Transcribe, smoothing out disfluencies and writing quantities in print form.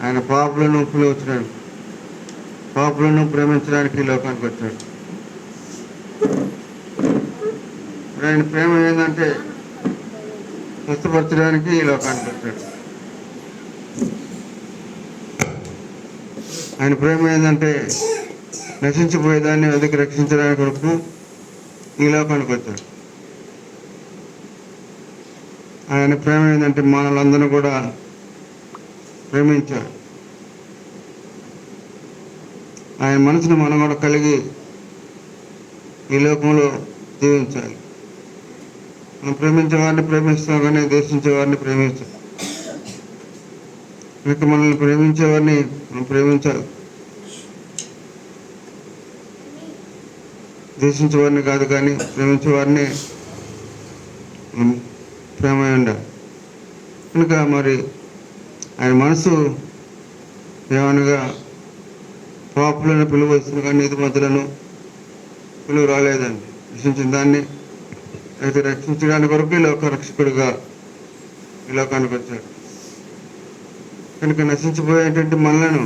ఆయన పాపులను పిలువచ్చడానికి, పాపులను ప్రేమించడానికి ఈ లోకానికి వచ్చాడు. ఆయన ప్రేమ ఏంటంటే స్వస్థపరచడానికి ఈ లోకానికి వచ్చాడు. ఆయన ప్రేమ ఏంటంటే నశించిపోయేదాన్ని వెతికి రక్షించడానికి కొరకు ఈ లోకానికి వచ్చాడు. ఆయన ప్రేమ ఏంటంటే మనలందరూ కూడా ప్రేమించాడు. ఆయన మనసును మనం కూడా కలిగి ఈ లోకంలో జీవించాలి. మనం ప్రేమించే వారిని ప్రేమిస్తాం, కానీ ద్వేషించే వారిని ప్రేమించాం. ఇంకా మనల్ని ప్రేమించేవారిని మనం ప్రేమించాలి, ద్వేషించేవారిని కాదు, కానీ ప్రేమించేవారిని ప్రేమ ఉండాలి. కనుక మరి ఆయన మనసు ఏమనగా పాపులను పిలువ వస్తుంది, కానీ నీతి మధ్యలను పిలువ రాలేదండి. రక్షించిన దాన్ని అయితే రక్షించడానికి కొరకు ఈ లోక రక్షకుడిగా ఈ లోకానికి వచ్చాడు. కనుక నశించిపోయేటువంటి మనలను